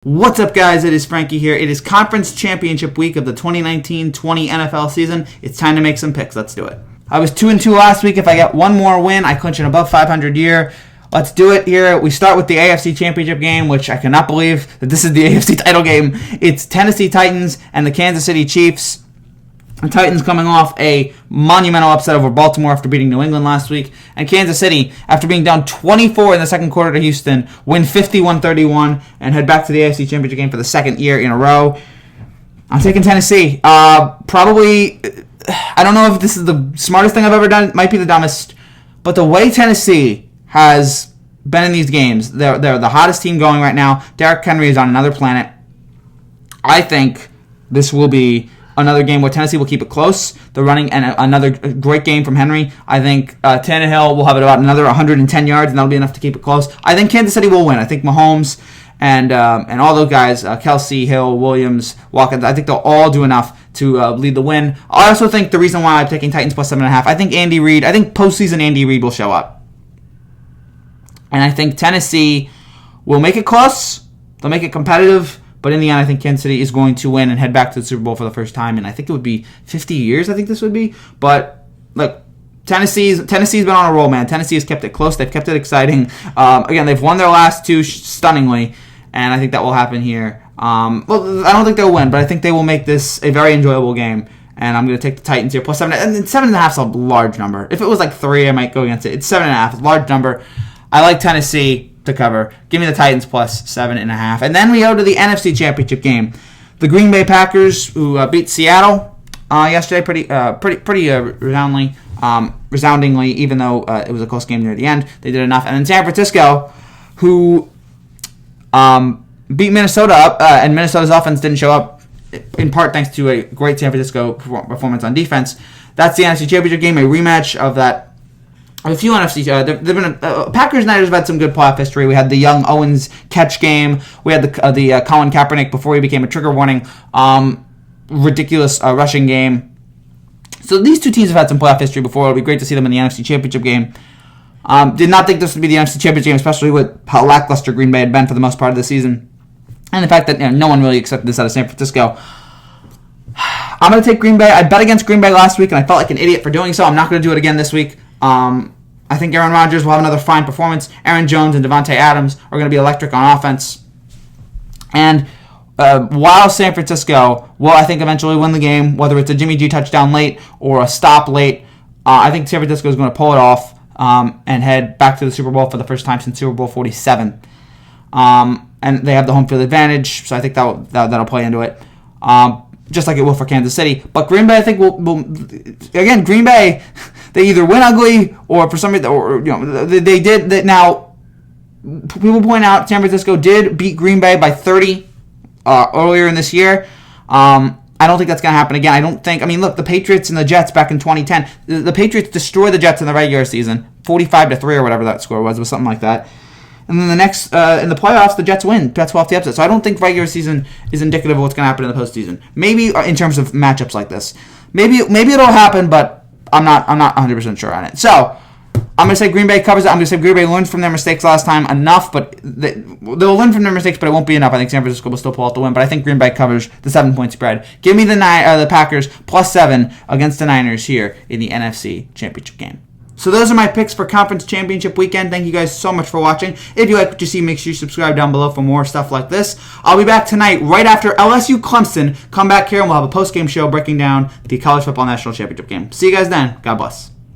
What's up, guys? It is Frankie here. It is Conference Championship Week of the 2019-20 NFL season. It's time to make some picks. Let's do it. I was 2-2 last week. If I get one more win, I clinch an above 500 year. Let's do it here. We start with the AFC Championship Game, which I cannot believe that this is the AFC title game. It's Tennessee Titans and the Kansas City Chiefs. The Titans coming off a monumental upset over Baltimore after beating New England last week. And Kansas City, after being down 24 in the second quarter to Houston, win 51-31 and head back to the AFC Championship Game for the second year in a row. I'm taking Tennessee. Probably, I don't know if this is the smartest thing I've ever done. It might be the dumbest. But the way Tennessee has been in these games, they're the hottest team going right now. Derrick Henry is on another planet. I think this will be another game where Tennessee will keep it close. The running and another great game from Henry. I think Tannehill will have about another 110 yards, and that'll be enough to keep it close. I think Kansas City will win. I think Mahomes and all those guys, Kelsey, Hill, Williams, Walker, I think they'll all do enough to lead the win. I also think the reason why I'm taking Titans plus 7.5, I think postseason Andy Reid will show up. And I think Tennessee will make it close. They'll make it competitive. But in the end, I think Kansas City is going to win and head back to the Super Bowl for the first time. And I think it would be 50 years, I think this would be. But, look, Tennessee's been on a roll, man. Tennessee has kept it close. They've kept it exciting. Again, they've won their last two stunningly. And I think that will happen here. Well, I don't think they'll win, but I think they will make this a very enjoyable game. And I'm going to take the Titans here. Plus 7. And 7.5 is a large number. If it was like 3, I might go against it. It's 7.5. It's a large number. I like Tennessee to cover. Give me the Titans plus 7.5. And then we go to the NFC Championship Game. The Green Bay Packers, who beat Seattle yesterday pretty resoundingly, even though it was a close game near the end. They did enough. And then San Francisco, who beat Minnesota up, and Minnesota's offense didn't show up, in part thanks to a great San Francisco performance on defense. That's the NFC Championship Game, a rematch of that. A few NFC. There've been Packers Niners have had some good playoff history. We had the young Owens catch game. We had the Colin Kaepernick before he became a trigger warning. Ridiculous rushing game. So these two teams have had some playoff history before. It'll be great to see them in the NFC Championship Game. Did not think this would be the NFC Championship Game, especially with how lackluster Green Bay had been for the most part of the season, and the fact that no one really accepted this out of San Francisco. I'm going to take Green Bay. I bet against Green Bay last week, and I felt like an idiot for doing so. I'm not going to do it again this week. I think Aaron Rodgers will have another fine performance. Aaron Jones and Devontae Adams are going to be electric on offense. And while San Francisco will, I think, eventually win the game, whether it's a Jimmy G touchdown late or a stop late, I think San Francisco is going to pull it off and head back to the Super Bowl for the first time since Super Bowl 47. And they have the home field advantage, so I think that'll play into it. Just like it will for Kansas City. But Green Bay, I think, will again, Green Bay, they either win ugly or for some reason, they did that. Now, people point out San Francisco did beat Green Bay by 30 earlier in this year. I don't think that's going to happen again. Look, the Patriots and the Jets back in 2010, the Patriots destroyed the Jets in the regular season, 45-3 or whatever that score was something like that. And then the next, in the playoffs, the Jets win. Jets off the upset. So I don't think regular season is indicative of what's going to happen in the postseason. Maybe in terms of matchups like this. Maybe it'll happen, but I'm not 100% sure on it. So I'm going to say Green Bay covers it. I'm going to say Green Bay learned from their mistakes last time enough, but they'll learn from their mistakes, but it won't be enough. I think San Francisco will still pull out the win, but I think Green Bay covers the 7-point spread. Give me the Packers plus 7 against the Niners here in the NFC Championship Game. So those are my picks for Conference Championship Weekend. Thank you guys so much for watching. If you like what you see, make sure you subscribe down below for more stuff like this. I'll be back tonight right after LSU Clemson. Come back here and we'll have a post-game show breaking down the College Football National Championship Game. See you guys then. God bless.